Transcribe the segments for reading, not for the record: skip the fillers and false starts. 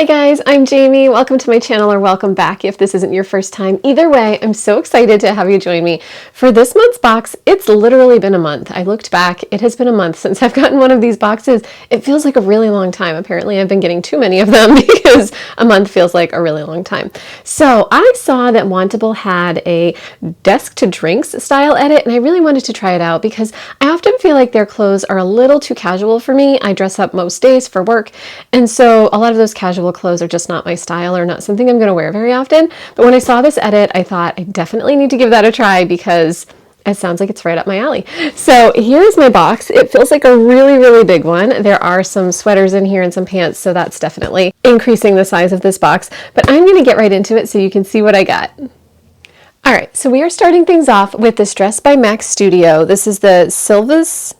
Hi guys, I'm Jamie. Welcome to my channel, or welcome back if this isn't your first time. Either way, I'm so excited to have you join me. For this month's box, it's literally been a month. I looked back, it has been a month since I've gotten one of these boxes. It feels like a really long time. Apparently I've been getting too many of them because a month feels like a really long time. So I saw that Wantable had a desk to drinks style edit, and I really wanted to try it out because I often feel like their clothes are a little too casual for me. I dress up most days for work, and so a lot of those casual clothes are just not my style or not something I'm going to wear very often. But when I saw this edit, I thought I definitely need to give that a try because it sounds like it's right up my alley. So here's my box. It feels like a really, really big one. There are some sweaters in here and some pants, so that's definitely increasing the size of this box. But I'm going to get right into it so you can see what I got. All right, so we are starting things off with this dress by Max Studio. This is the Silvals?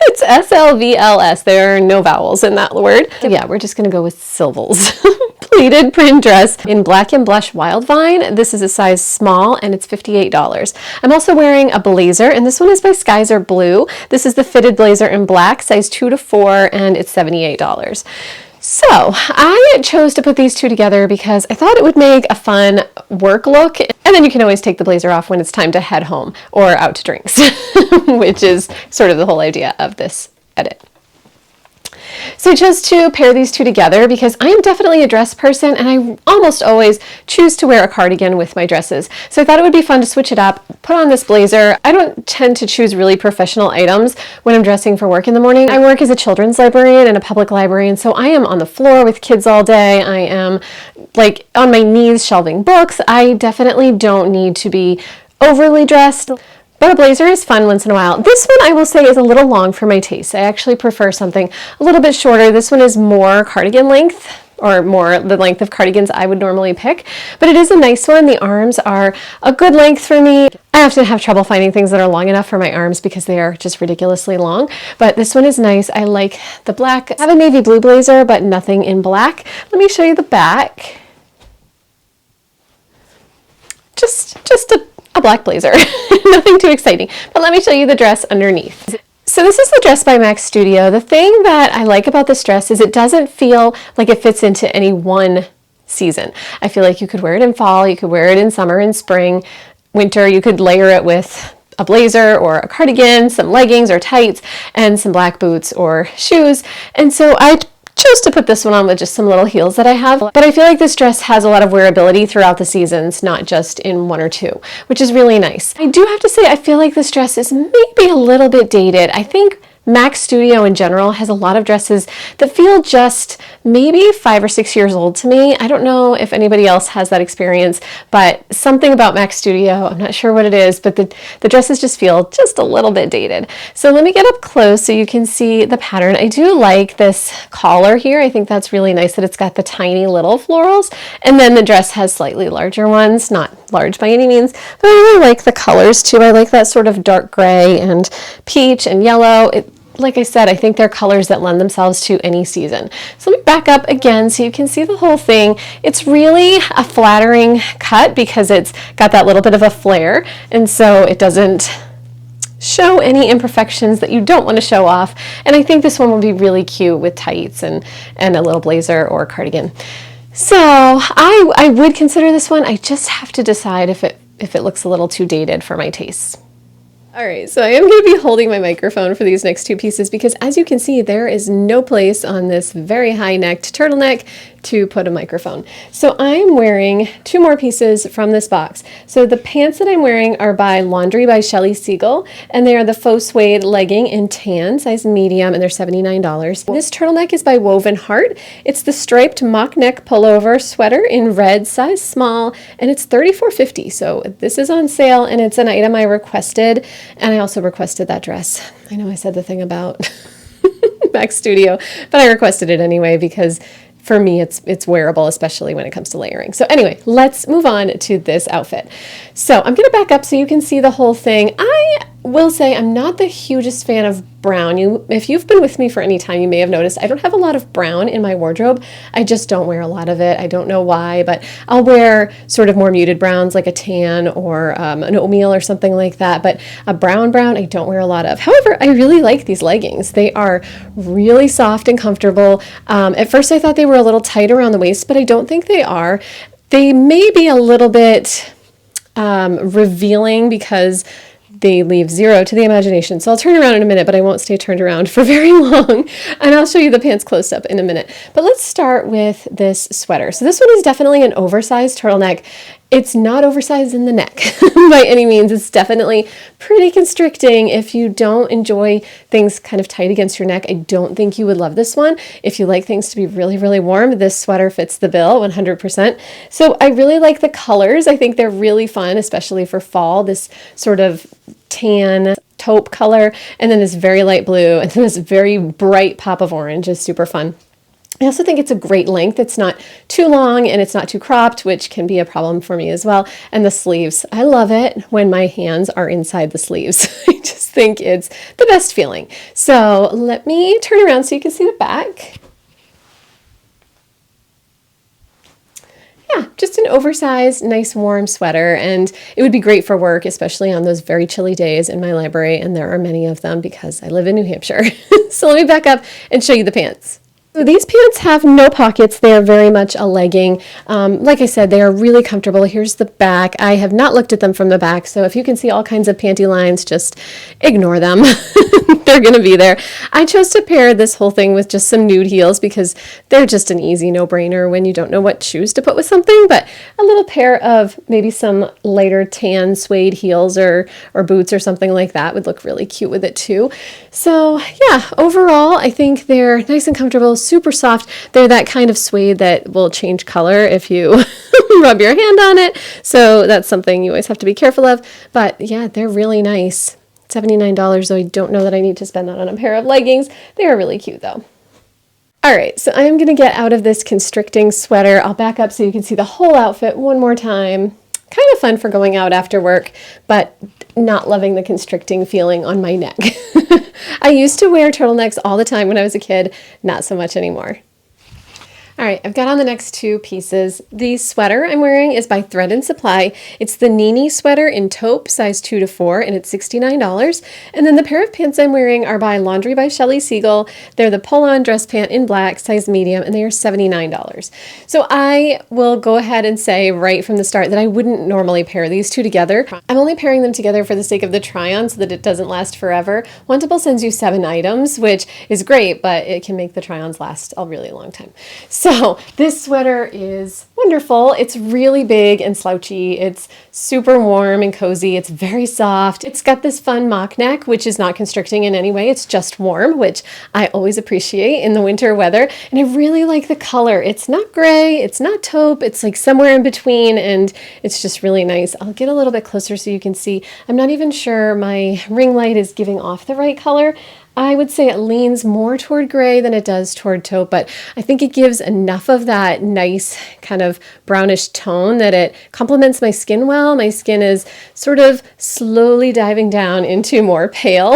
It's S-L-V-L-S. There are no vowels in that word. Yeah, we're just gonna go with Silvals. Pleated print dress in black and blush wild vine. This is a size small and it's $58. I'm also wearing a blazer, and this one is by Skyzer Blue. This is the fitted blazer in black, size 2 to 4, and it's $78. So I chose to put these two together because I thought it would make a fun work look, and then you can always take the blazer off when it's time to head home or out to drinks, which is sort of the whole idea of this edit. So I chose to pair these two together because I am definitely a dress person, and I almost always choose to wear a cardigan with my dresses. So I thought it would be fun to switch it up, put on this blazer. I don't tend to choose really professional items when I'm dressing for work in the morning. I work as a children's librarian in a public library, and so I am on the floor with kids all day. I am like on my knees shelving books. I definitely don't need to be overly dressed. But a blazer is fun once in a while. This one, I will say, is a little long for my taste. I actually prefer something a little bit shorter. This one is more cardigan length, or more the length of cardigans I would normally pick. But it is a nice one. The arms are a good length for me. I often have trouble finding things that are long enough for my arms because they are just ridiculously long. But this one is nice. I like the black. I have a navy blue blazer, but nothing in black. Let me show you the back. Just a black blazer. Nothing too exciting, but let me show you the dress underneath. So this is the dress by Max Studio. The thing that I like about this dress is it doesn't feel like it fits into any one season. I feel like you could wear it in fall, you could wear it in summer and spring, winter. You could layer it with a blazer or a cardigan, some leggings or tights, and some black boots or shoes. And so I chose to put this one on with just some little heels that I have. But I feel like this dress has a lot of wearability throughout the seasons, not just in one or two, which is really nice. I do have to say, I feel like this dress is maybe a little bit dated. I think Max Studio in general has a lot of dresses that feel just maybe 5 or 6 years old to me. I don't know if anybody else has that experience, but something about Max Studio, I'm not sure what it is, but the dresses just feel just a little bit dated. So let me get up close so you can see the pattern. I do like this collar here. I think that's really nice that it's got the tiny little florals, and then the dress has slightly larger ones, not large by any means, but I really like the colors too. I like that sort of dark gray and peach and yellow. Like I said, I think they're colors that lend themselves to any season. So let me back up again so you can see the whole thing. It's really a flattering cut because it's got that little bit of a flare, and so it doesn't show any imperfections that you don't want to show off. And I think this one will be really cute with tights and a little blazer or cardigan. So I would consider this one. I just have to decide if it looks a little too dated for my tastes. All right, so I am going to be holding my microphone for these next two pieces because, as you can see, there is no place on this very high-necked turtleneck to put a microphone. So I'm wearing two more pieces from this box. So the pants that I'm wearing are by Laundry by Shelly Siegel, and they are the faux suede legging in tan, size medium, and they're $79. This turtleneck is by Woven Heart. It's the striped mock neck pullover sweater in red, size small, and it's $34.50. So this is on sale, and it's an item I requested, and I also requested that dress. I know I said the thing about Max Studio, but I requested it anyway because for me, it's wearable, especially when it comes to layering. So anyway, let's move on to this outfit. So I'm going to back up so you can see the whole thing. I will say I'm not the hugest fan of brown. If you've been with me for any time, you may have noticed I don't have a lot of brown in my wardrobe. I just don't wear a lot of it. I don't know why, but I'll wear sort of more muted browns like a tan or an oatmeal or something like that. But a brown I don't wear a lot of. However, I really like these leggings. They are really soft and comfortable. At first I thought they were a little tight around the waist, but I don't think they are. They may be a little bit revealing because they leave zero to the imagination. So I'll turn around in a minute, but I won't stay turned around for very long. And I'll show you the pants close up in a minute. But let's start with this sweater. So this one is definitely an oversized turtleneck. It's not oversized in the neck by any means. It's definitely pretty constricting. If you don't enjoy things kind of tight against your neck, I don't think you would love this one. If you like things to be really, really warm, this sweater fits the bill 100%. So I really like the colors. I think they're really fun, especially for fall, this sort of tan taupe color, and then this very light blue, and then this very bright pop of orange is super fun. I also think it's a great length. It's not too long and it's not too cropped, which can be a problem for me as well. And the sleeves, I love it when my hands are inside the sleeves. I just think it's the best feeling. So let me turn around so you can see the back. Yeah, just an oversized, nice warm sweater, and it would be great for work, especially on those very chilly days in my library, and there are many of them because I live in New Hampshire. So let me back up and show you the pants. So these pants have no pockets. They are very much a legging. Like I said, they are really comfortable. Here's the back. I have not looked at them from the back, so if you can see all kinds of panty lines, just ignore them. They're going to be there. I chose to pair this whole thing with just some nude heels because they're just an easy no-brainer when you don't know what shoes to put with something, but a little pair of maybe some lighter tan suede heels or boots or something like that would look really cute with it too. So yeah, overall, I think they're nice and comfortable, super soft. They're that kind of suede that will change color if you rub your hand on it. So that's something you always have to be careful of. But yeah, they're really nice. $79, though I don't know that I need to spend that on a pair of leggings. They are really cute though. All right, so I'm gonna get out of this constricting sweater. I'll back up so you can see the whole outfit one more time. Kind of fun for going out after work, but not loving the constricting feeling on my neck. I used to wear turtlenecks all the time when I was a kid, not so much anymore. All right, I've got on the next two pieces. The sweater I'm wearing is by Thread and Supply. It's the Nini sweater in taupe, size 2 to 4, and it's $69. And then the pair of pants I'm wearing are by Laundry by Shelly Siegel. They're the pull-on dress pant in black, size medium, and they are $79. So I will go ahead and say right from the start that I wouldn't normally pair these two together. I'm only pairing them together for the sake of the try-on so that it doesn't last forever. Wantable sends you 7 items, which is great, but it can make the try-ons last a really long time. So this sweater is wonderful. It's really big and slouchy. It's super warm and cozy. It's very soft. It's got this fun mock neck, which is not constricting in any way. It's just warm, which I always appreciate in the winter weather. And I really like the color. It's not gray. It's not taupe. It's like somewhere in between, and it's just really nice. I'll get a little bit closer so you can see. I'm not even sure my ring light is giving off the right color. I would say it leans more toward gray than it does toward taupe, but I think it gives enough of that nice kind of brownish tone that it complements my skin well. My skin is sort of slowly diving down into more pale.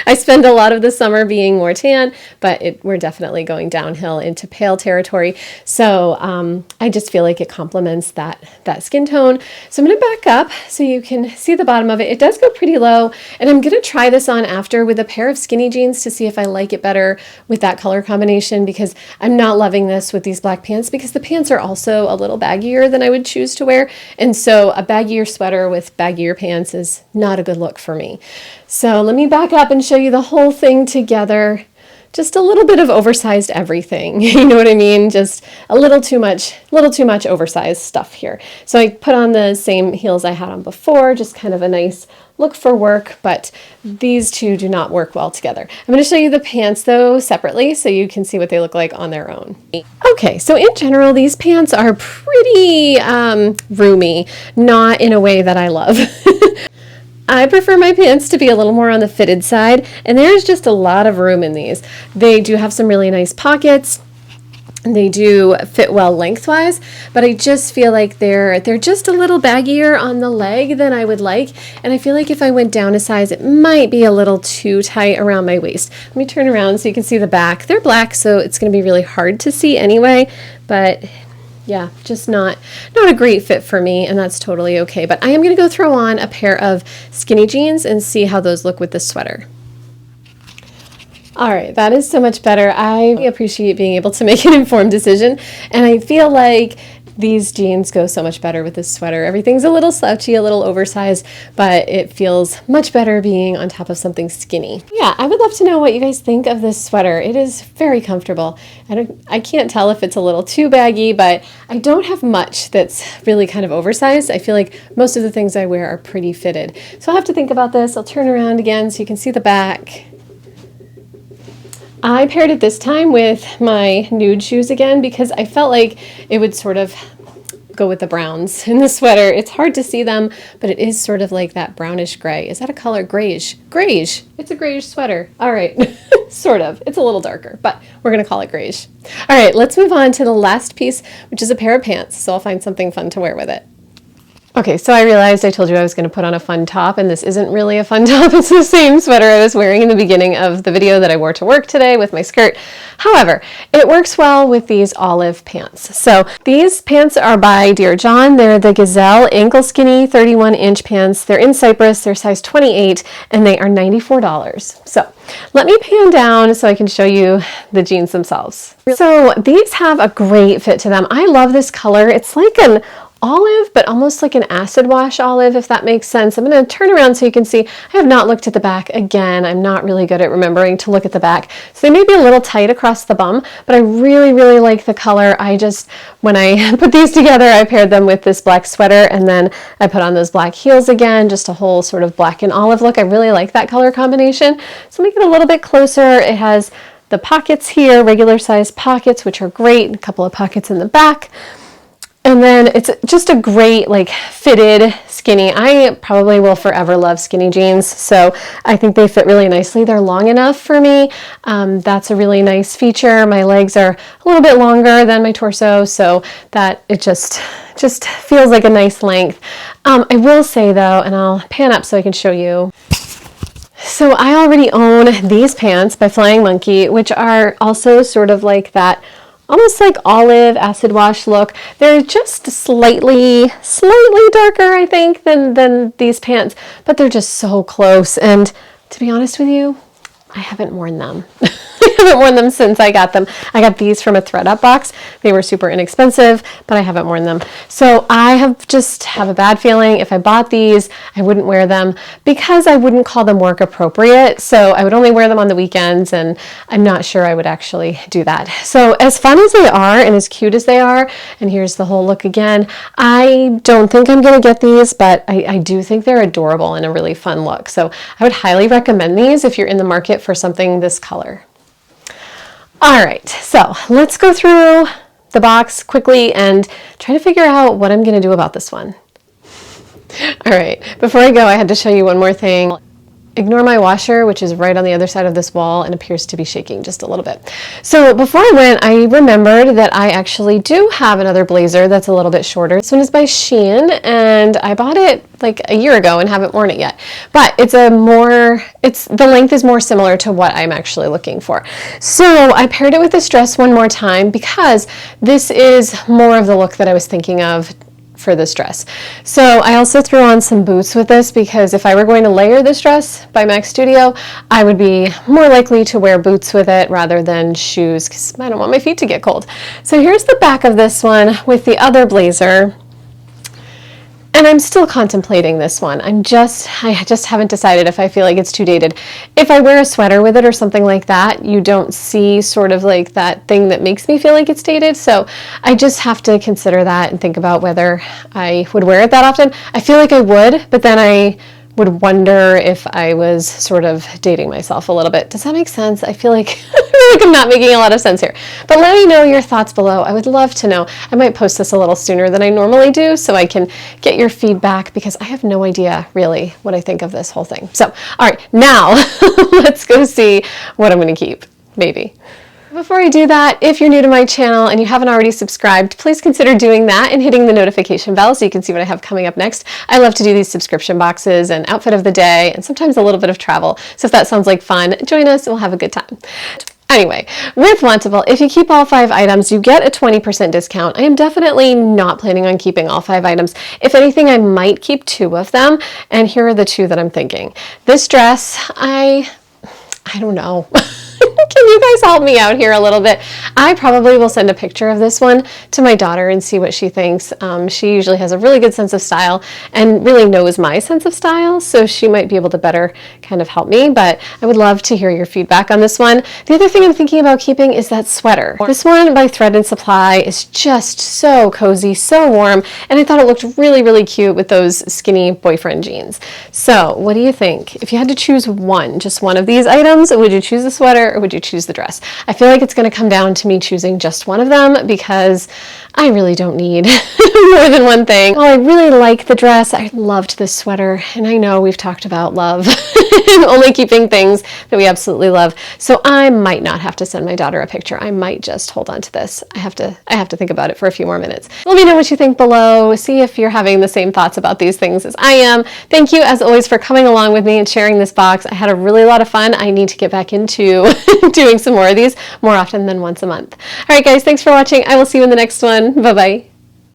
I spend a lot of the summer being more tan, but we're definitely going downhill into pale territory. So I just feel like it complements that skin tone. So I'm going to back up so you can see the bottom of it. It does go pretty low, and I'm going to try this on after with a pair of skinny jeans to see if I like it better with that color combination, because I'm not loving this with these black pants because the pants are also a little baggier than I would choose to wear. And so a baggier sweater with baggier pants is not a good look for me. So let me back up and show you the whole thing together. Just a little bit of oversized everything. You know what I mean? Just a little too much oversized stuff here. So I put on the same heels I had on before, just kind of a nice look for work, but these two do not work well together. I'm going to show you the pants though separately so you can see what they look like on their own. Okay, so in general, these pants are pretty roomy, not in a way that I love. I prefer my pants to be a little more on the fitted side, and there's just a lot of room in these. They do have some really nice pockets. They do fit well lengthwise, but I just feel like they're just a little baggier on the leg than I would like. And I feel like if I went down a size, it might be a little too tight around my waist. Let me turn around so you can see the back. They're black, so it's going to be really hard to see anyway, but yeah, just not a great fit for me, and that's totally okay. But I am going to go throw on a pair of skinny jeans and see how those look with this sweater. All right, that is so much better. I appreciate being able to make an informed decision, and I feel like these jeans go so much better with this sweater. Everything's a little slouchy, a little oversized, but it feels much better being on top of something skinny. Yeah, I would love to know what you guys think of this sweater. It is very comfortable. I can't tell if it's a little too baggy, but I don't have much that's really kind of oversized. I feel like most of the things I wear are pretty fitted. So I'll have to think about this. I'll turn around again so you can see the back. I paired it this time with my nude shoes again because I felt like it would sort of go with the browns in the sweater. It's hard to see them, but it is sort of like that brownish gray. Is that a color? Grayish. Grayish. It's a grayish sweater. All right. Sort of. It's a little darker, but we're going to call it grayish. All right, let's move on to the last piece, which is a pair of pants. So I'll find something fun to wear with it. Okay, so I realized I told you I was going to put on a fun top, and this isn't really a fun top. It's the same sweater I was wearing in the beginning of the video that I wore to work today with my skirt. However, it works well with these olive pants. So these pants are by Dear John. They're the Gazelle ankle skinny 31-inch pants. They're in Cypress. They're size 28, and they are $94. So let me pan down so I can show you the jeans themselves. So these have a great fit to them. I love this color. It's like an olive, but almost like an acid wash olive, if that makes sense. I'm going to turn around so you can see. I have not looked at the back. Again, I'm not really good at remembering to look at the back. So they may be a little tight across the bum, but I really, really like the color. When I put these together, I paired them with this black sweater, and then I put on those black heels again, just a whole sort of black and olive look. I really like that color combination. So make it a little bit closer. It has the pockets here, regular size pockets, which are great, a couple of pockets in the back. And then it's just a great, like, fitted skinny. I probably will forever love skinny jeans, so I think they fit really nicely. They're long enough for me. That's a really nice feature. My legs are a little bit longer than my torso, so that it just feels like a nice length. I will say, though, and I'll pan up so I can show you. So I already own these pants by Flying Monkey, which are also sort of like that almost like olive acid wash look. They're just slightly darker, I think, than these pants, but they're just so close. And to be honest with you, I haven't worn them. I haven't worn them since I got them. I got these from a ThredUp box. They were super inexpensive, but I haven't worn them. So I have a bad feeling if I bought these, I wouldn't wear them because I wouldn't call them work appropriate. So I would only wear them on the weekends, and I'm not sure I would actually do that. So as fun as they are and as cute as they are, and here's the whole look again, I don't think I'm going to get these, but I do think they're adorable and a really fun look. So I would highly recommend these if you're in the market for something this color. All right, so let's go through the box quickly and try to figure out what I'm going to do about this one. All right, before I go, I had to show you one more thing. Ignore my washer, which is right on the other side of this wall and appears to be shaking just a little bit. So before I went, I remembered that I actually do have another blazer that's a little bit shorter. This one is by Shein, and I bought it like a year ago and haven't worn it yet. But the length is more similar to what I'm actually looking for. So I paired it with this dress one more time because this is more of the look that I was thinking of for this dress. So I also threw on some boots with this because if I were going to layer this dress by Max Studio, I would be more likely to wear boots with it rather than shoes because I don't want my feet to get cold. So here's the back of this one with the other blazer. And I'm still contemplating this one. I just haven't decided if I feel like it's too dated. If I wear a sweater with it or something like that, you don't see sort of like that thing that makes me feel like it's dated. So I just have to consider that and think about whether I would wear it that often. I feel like I would, but then I would wonder if I was sort of dating myself a little bit. Does that make sense? I feel like I'm not making a lot of sense here. But let me know your thoughts below. I would love to know. I might post this a little sooner than I normally do so I can get your feedback because I have no idea really what I think of this whole thing. So, all right, now let's go see what I'm going to keep, maybe. Before I do that, if you're new to my channel and you haven't already subscribed, please consider doing that and hitting the notification bell so you can see what I have coming up next. I love to do these subscription boxes and outfit of the day and sometimes a little bit of travel. So if that sounds like fun, join us and we'll have a good time. Anyway, with Wantable, if you keep all 5 items, you get a 20% discount. I am definitely not planning on keeping all 5 items. If anything, I might keep 2 of them, and here are the 2 that I'm thinking. This dress, I don't know. Can you guys help me out here a little bit? I probably will send a picture of this one to my daughter and see what she thinks. She usually has a really good sense of style and really knows my sense of style, so she might be able to better kind of help me, but I would love to hear your feedback on this one. The other thing I'm thinking about keeping is that sweater. This one by Thread and Supply is just so cozy, so warm, and I thought it looked really, really cute with those skinny boyfriend jeans. So what do you think? If you had to choose one, just one of these items, would you choose the sweater or would you choose the dress? I feel like it's going to come down to me choosing just one of them because I really don't need more than one thing. While I really like the dress, I loved this sweater, and I know we've talked about love and only keeping things that we absolutely love. So I might not have to send my daughter a picture. I might just hold on to this. I have to think about it for a few more minutes. Let me know what you think below. See if you're having the same thoughts about these things as I am. Thank you as always for coming along with me and sharing this box. I had a really lot of fun. I need to get back into doing some more of these more often than once a month. All right, guys, thanks for watching. I will see you in the next one. Bye-bye.